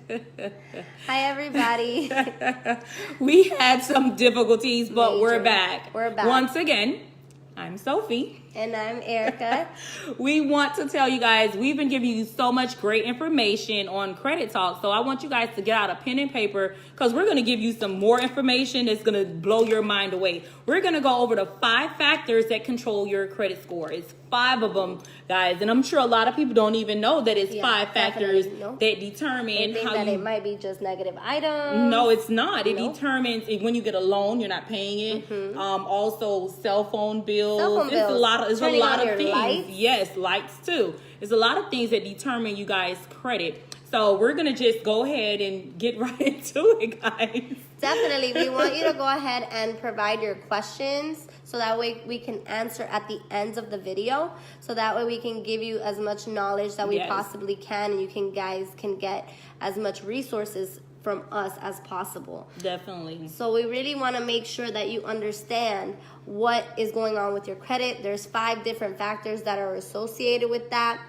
Hi, everybody. We had some difficulties, but we're Major. back. We're back. Once again, I'm Sophie. And I'm Erica. We want to tell you guys, we've been giving you so much great information on Credit Talk. So I want you guys to get out a pen and paper because we're going to give you some more information that's going to blow your mind away. We're going to go over the 5 factors that control your credit score. It's 5 of them, guys. And I'm sure a lot of people don't even know that it's 5 factors that determine They think how that you... it might be just negative items. No, it's not. It Nope. determines if when you get a loan, you're not paying it. Also, cell phone bills. It's a Turning lot on of your things. lights. Yes, lights too. There's a lot of things that determine you guys' credit. So we're gonna just go ahead and get right into it, guys. Definitely. We want you to go ahead and provide your questions so that way we can answer at the end of the video. So that way we can give you as much knowledge that we Yes. possibly can, and you guys can get as much resources from us as possible. Definitely. So we really want to make sure that you understand what is going on with your credit. There's 5 different factors that are associated with that.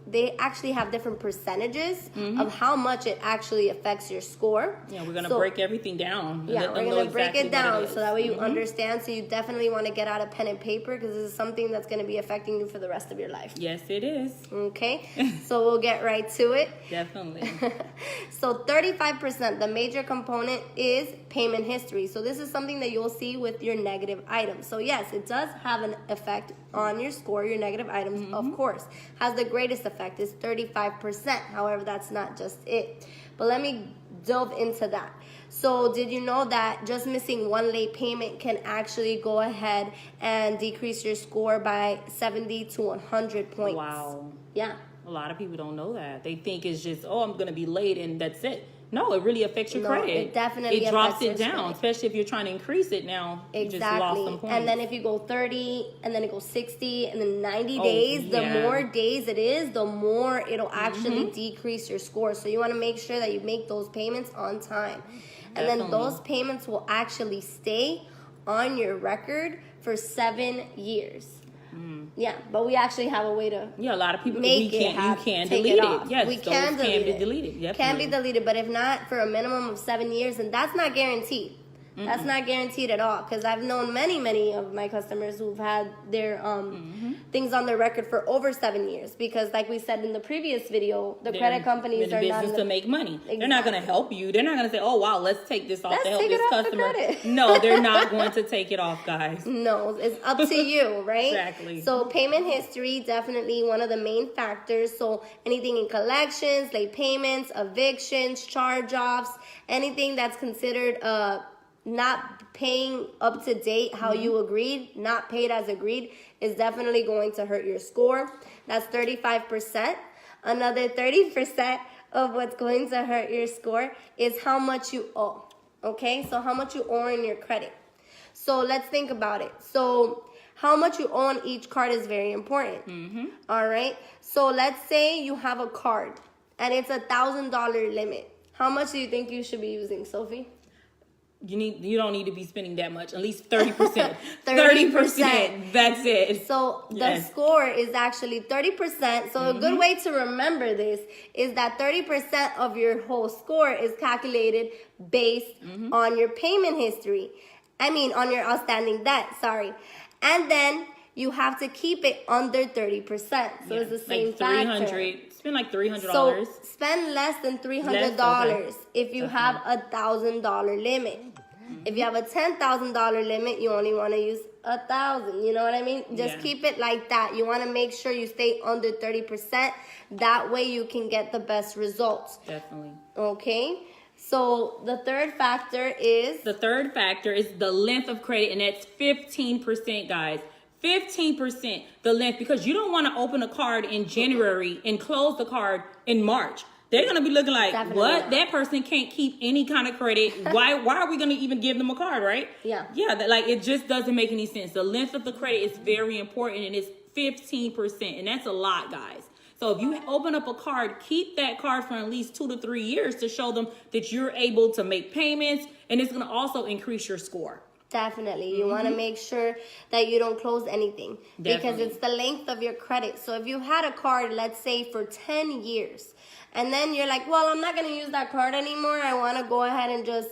They actually have different percentages of how much it actually affects your score. Yeah, we're gonna break everything down. Yeah, we're going to break it down so that way you Mm-hmm. understand. So you definitely want to get out a pen and paper because this is something that's going to be affecting you for the rest of your life. Yes, it is. Okay, so we'll get right to it. Definitely. So 35%, the major component is payment history. So this is something that you'll see with your negative items. So yes, it does have an effect on your score, your negative items, of course. Has the greatest effect is 35%. However, that's not just it. But let me delve into that. So did you know that just missing 1 late payment can actually go ahead and decrease your score by 70 to 100 points? Wow. Yeah. A lot of people don't know that. They think it's just, oh, I'm going to be late and that's it. No, it really affects your credit. It definitely drops affects it your down, credit. especially if you're trying to increase it now. You just lost some points. And then if you go 30 and then it goes 60 and then 90 days, the yeah. more days it is, the more it'll actually decrease your score. So you want to make sure that you make those payments on time. And then those payments will actually stay on your record for 7 years. Yeah, but we actually have a way to a lot of people make you can take delete it. off. Yes, we those can delete be it. deleted. Can Definitely. be deleted, but if not, for a minimum of 7 years, and that's not guaranteed. That's not guaranteed at all, because I've known many of my customers who've had their things on their record for over 7 years. Because, like we said in the previous video, the credit companies are not in business the to make money. They're not going to help you. They're not going to say, "Oh wow, let's take this off Let's to help take this it off the customer." credit. No, they're not going to take it off, guys. No, it's up to you, right? Exactly. So payment history, definitely one of the main factors. So anything in collections, late payments, evictions, charge-offs, anything that's considered not paying up to date how you agreed, not paid as agreed, is definitely going to hurt your score. That's 35%. Another 30% of what's going to hurt your score is how much you owe. Okay, so how much you owe in your credit. So let's think about it. So how much you owe on each card is very important. All right. So let's say you have a card and it's $1,000 limit. How much do you think you should be using, Sophie? You don't need to be spending that much. At least 30%. 30%. That's it. So the score is actually 30%. So a good way to remember this is that 30% of your whole score is calculated based on your payment history. On your outstanding debt, sorry. And then you have to keep it under 30%. So it's the same factor. Spend like $300. So spend less than $300 if you have $1,000 limit. If you have a $10,000 limit, you only want to use $1,000. You know what I mean? Just keep it like that. You want to make sure you stay under 30%. That way you can get the best results. Definitely. Okay. So the third factor is? The third factor is the length of credit, and that's 15%, guys. 15% the length, because you don't want to open a card in January and close the card in March. They're going to be looking like, Definitely what? not. That person can't keep any kind of credit. Why are we going to even give them a card, right? Yeah. Yeah, it just doesn't make any sense. The length of the credit is very important, and it's 15%, and that's a lot, guys. So if you open up a card, keep that card for at least 2 to 3 years to show them that you're able to make payments, and it's going to also increase your score. Definitely. You want to make sure that you don't close anything because Definitely. it's the length of your credit. So if you had a card, let's say for 10 years, and then you're like, well, I'm not going to use that card anymore. I want to go ahead and just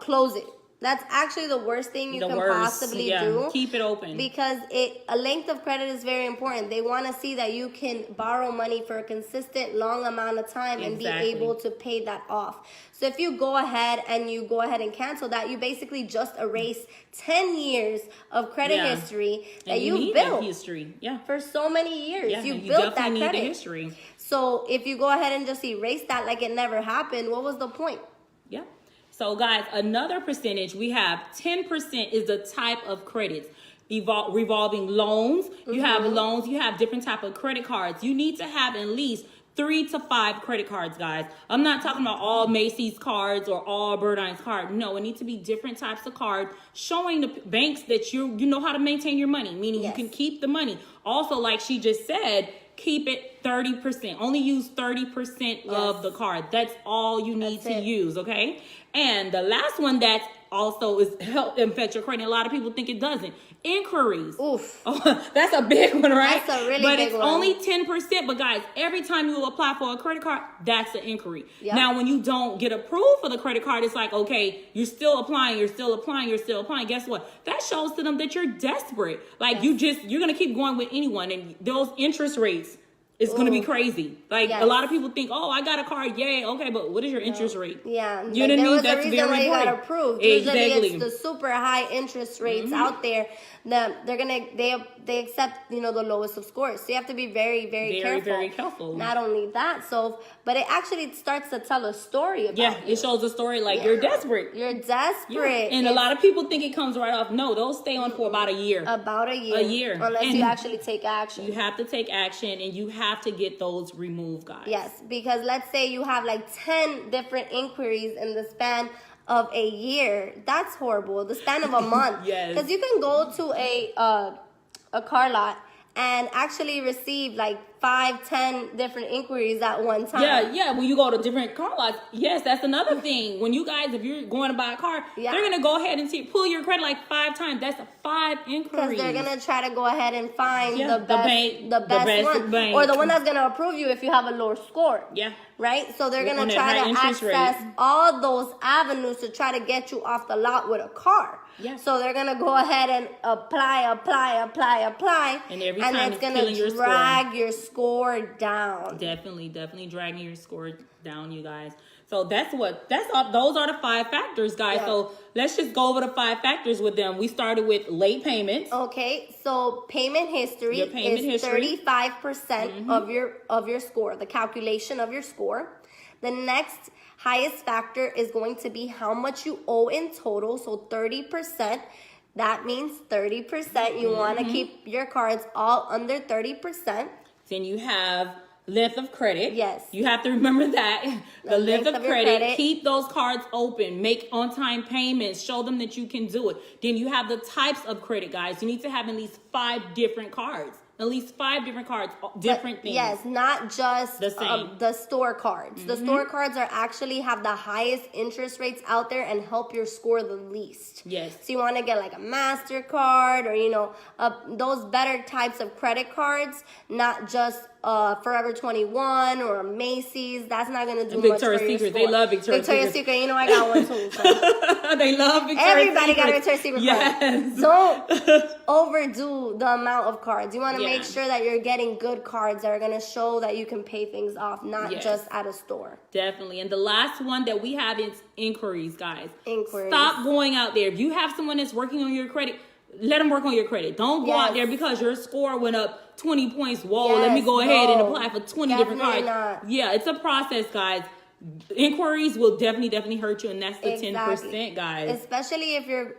close it. That's actually the worst thing you can possibly do. Keep it open. Because a length of credit is very important. They want to see that you can borrow money for a consistent long amount of time and be able to pay that off. So if you go ahead and cancel that, you basically just erase 10 years of credit history that you built history. for so many years. Yeah, you you built that definitely need credit. the history. So if you go ahead and just erase that like it never happened, what was the point? Yeah. So guys, another percentage, we have 10% is the type of credits. Revolving loans. You have loans. You have different type of credit cards. You need to have at least 3 to 5 credit cards, guys. I'm not talking about all Macy's cards or all Burdine's cards. No, it needs to be different types of cards showing the banks that you know how to maintain your money, meaning you can keep the money. Also, like she just said, keep it 30%. Only use 30% of the card. That's all you need to use, okay? And the last one that also is help affect your credit. A lot of people think it doesn't. Inquiries. Oof. Oh, that's a big one, right? That's a really but big it's one. only 10%. But guys, every time you apply for a credit card, that's an inquiry. Yep. Now, when you don't get approved for the credit card, it's like, okay, you're still applying, you're still applying, you're still applying. Guess what? That shows to them that you're desperate. Like you're going to keep going with anyone, and those interest rates. It's going to be crazy. Like a lot of people think, oh, I got a card. Yay. Okay. But what is your interest rate? Yeah. You know what I mean? That's reason why very you got important. approved. Exactly. Usually it's the super high interest rates out there that they accept, the lowest of scores. So you have to be very, very careful. Very careful. Not only that, but it actually starts to tell a story about you. It shows a story like you're desperate. You're desperate. And a lot of people think it comes right off. No, those stay on for about a year. About a year. A year. Unless And you actually take action. You have to take action, and you have to get those removed, guys. Yes, because let's say you have like 10 different inquiries in the span of a year. That's horrible. The span of a month. Yes. Because you can go to a car lot and actually receive like 5-10 different inquiries at one time. Yeah. When you go to different car lots, yes, that's another thing. When you guys, if you're going to buy a car, they're gonna go ahead and pull your credit like 5 times. That's 5 inquiries. Because they're gonna try to go ahead and find the best best one, bank. or the one that's gonna approve you if you have a lower score. Yeah. Right? So they're On gonna that try high to interest access rate. all those avenues to try to get you off the lot with a car. Yeah. So they're gonna go ahead and apply, And every time it's it's gonna killing your drag your score down. Definitely dragging your score down, you guys. So those are the 5 factors, guys. Yeah. So let's just go over the 5 factors with them. We started with late payments. Okay, so payment history Your payment is history. 35% of your score, the calculation of your score. The next highest factor is going to be how much you owe in total, so 30%. That means 30%. You want to keep your cards all under 30%. Then you have length of credit. Yes. You have to remember that. The length of your credit. credit. Keep those cards open. Make on-time payments. Show them that you can do it. Then you have the types of credit, guys. You need to have at least 5 different cards. At least 5 different cards, different things. Yes, not just The same. the store cards. The store cards are actually have the highest interest rates out there and help your score the least. Yes. So you want to get like a MasterCard or those better types of credit cards, not just Forever 21 or a Macy's. That's not gonna do much for your Victoria's Secret. score. They love Victoria's Secret. I got one too. So. They love Victoria's Everybody Secret. got a Victoria's Secret Yes. card. Don't overdo the amount of cards. You want to Yeah. make sure that you're getting good cards that are going to show that you can pay things off, not Yes. just at a store. Definitely. And the last one that we have is inquiries, guys. Inquiries. Stop going out there. If you have someone that's working on your credit, let them work on your credit. Don't go out there because your score went up 20 points. Whoa, let me go ahead and apply for 20 different cards. Not. Yeah, it's a process, guys. Inquiries will definitely hurt you, and that's the 10%, guys. Especially if you're,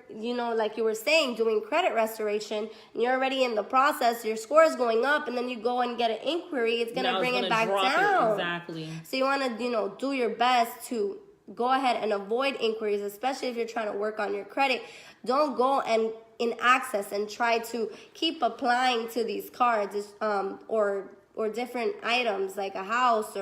like you were saying, doing credit restoration, and you're already in the process, your score is going up, and then you go and get an inquiry, it's going to bring it back down. Exactly. So you want to, do your best to go ahead and avoid inquiries, especially if you're trying to work on your credit. Don't go and in access and try to keep applying to these cards or different items like a house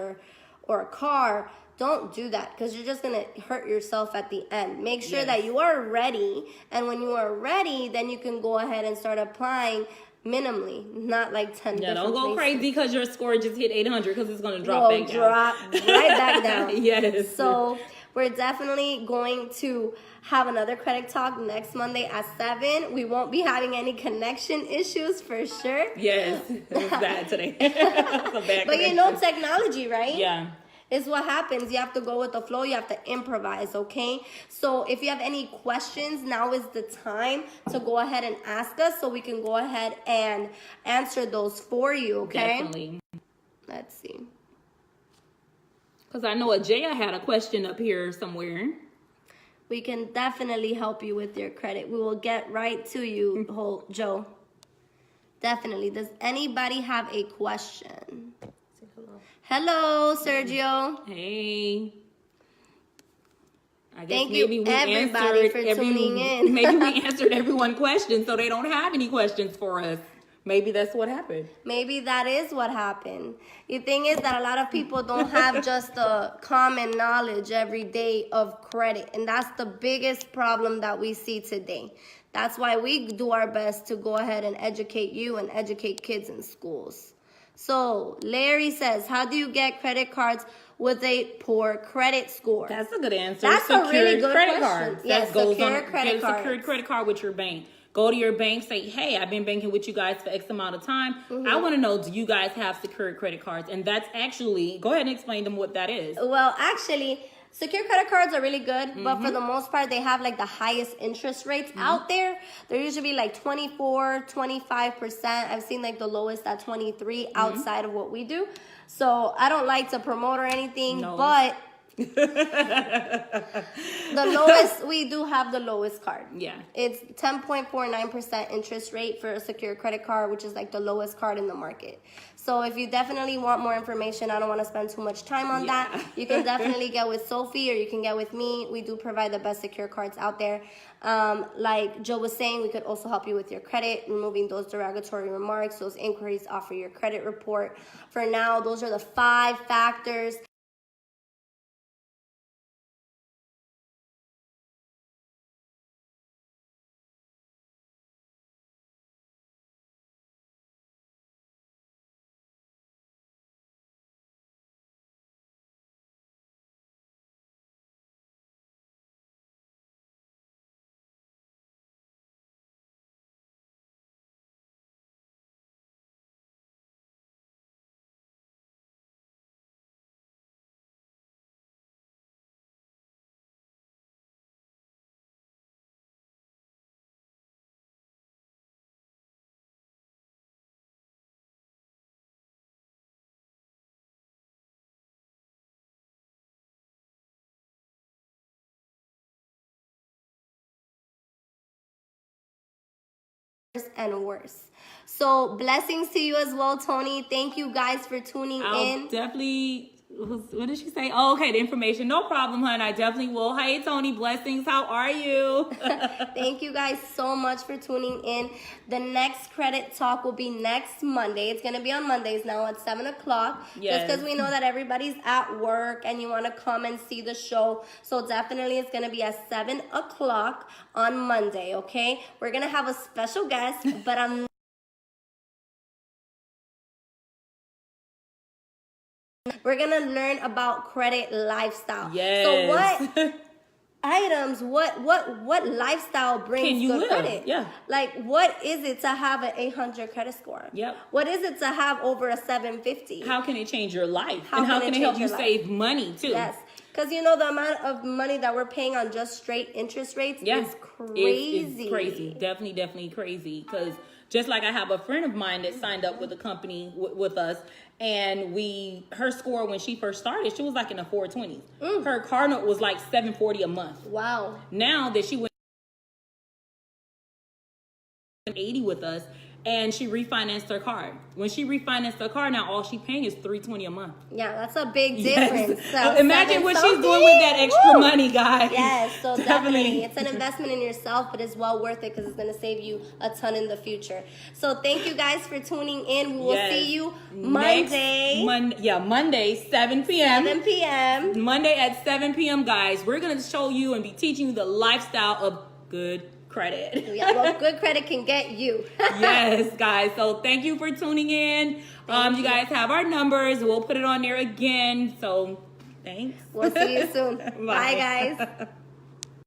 or a car, don't do that because you're just going to hurt yourself at the end. Make sure Yes. that you are ready. And when you are ready, then you can go ahead and start applying minimally, not like 10 Yeah, different don't go places. crazy because your score just hit 800 because it's going to drop Will back down. drop right back down. Yes. So we're definitely going to have another credit talk next Monday at 7. We won't be having any connection issues for sure. Yes, it was bad today. It's a bad But you connection. know technology, right? Yeah. It's what happens. You have to go with the flow. You have to improvise, okay? So if you have any questions, now is the time to go ahead and ask us so we can go ahead and answer those for you, okay? Definitely. Let's see. Because I know Ajaya had a question up here somewhere. We can definitely help you with your credit. We will get right to you, Joe. Definitely. Does anybody have a question? Hello, Sergio. Hey. I guess Thank you, maybe we everybody, answered for tuning in. Maybe we answered everyone questions, so they don't have any questions for us. Maybe that's what happened. Maybe that is what happened. The thing is that a lot of people don't have just the common knowledge every day of credit. And that's the biggest problem that we see today. That's why we do our best to go ahead and educate you and educate kids in schools. So Larry says, how do you get credit cards with a poor credit score? That's a good answer. That's a really good credit question. cards. Yes, that goes secure on credit get a secured cards. credit card with your bank. Go to your bank, say, hey, I've been banking with you guys for X amount of time. Mm-hmm. I want to know, do you guys have secured credit cards? And that's actually, go ahead and explain them what that is. Well, actually, secure credit cards are really good, but for the most part, they have like the highest interest rates out there. They're usually like 24, 25%. I've seen like the lowest at 23 outside of what we do. So I don't like to promote or anything, No. but the lowest, we do have the lowest card. Yeah. It's 10.49% interest rate for a secure credit card, which is like the lowest card in the market. So if you definitely want more information, I don't want to spend too much time on that. You can definitely get with Sophie or you can get with me. We do provide the best secure cards out there. Like Joe was saying, we could also help you with your credit, removing those derogatory remarks, those inquiries off of your credit report. For now, those are the 5 factors. And worse. So blessings to you as well, Tony. Thank you guys for tuning I'll in. definitely, what did she say? Oh, okay, the information. No problem, hon. I definitely will. Hey, Tony, blessings. How are you? Thank you guys so much for tuning in. The next credit talk will be next Monday. It's going to be on Mondays now at 7 o'clock. Yes. Just because we know that everybody's at work and you want to come and see the show. So definitely it's going to be at 7 o'clock on Monday, okay? We're going to have a special guest, but we're going to learn about credit lifestyle. Yes. So what items, what lifestyle brings Can you good live? credit? Yeah. Like, what is it to have an 800 credit score? Yep. What is it to have over a 750? How can it change your life? How and how can can it it help change you your save money, too? Yes. Because you know the amount of money that we're paying on just straight interest rates Yeah. is crazy. It's crazy. Definitely crazy. Because just like I have a friend of mine that signed up with a company with us, and her score when she first started, she was like in the 420s. Her car note was like $740 a month. Wow. Now that she went 80 with us, and she refinanced her car. When she refinanced her car, now all she paying is $320 a month. Yeah, that's a big Yes. difference. So Imagine what she's something. doing with that extra Woo! money, guys. Yes, so definitely. It's an investment in yourself, but it's well worth it because it's going to save you a ton in the future. So thank you guys for tuning in. We will Yes. see you Monday. Monday, 7 p.m. 7 p.m. Monday at 7 p.m., guys. We're going to show you and be teaching you the lifestyle of good credit. Yeah, well, good credit can get you. Yes, guys. So thank you for tuning in. You guys have our numbers. We'll put it on there again. So thanks. We'll see you soon. Bye guys.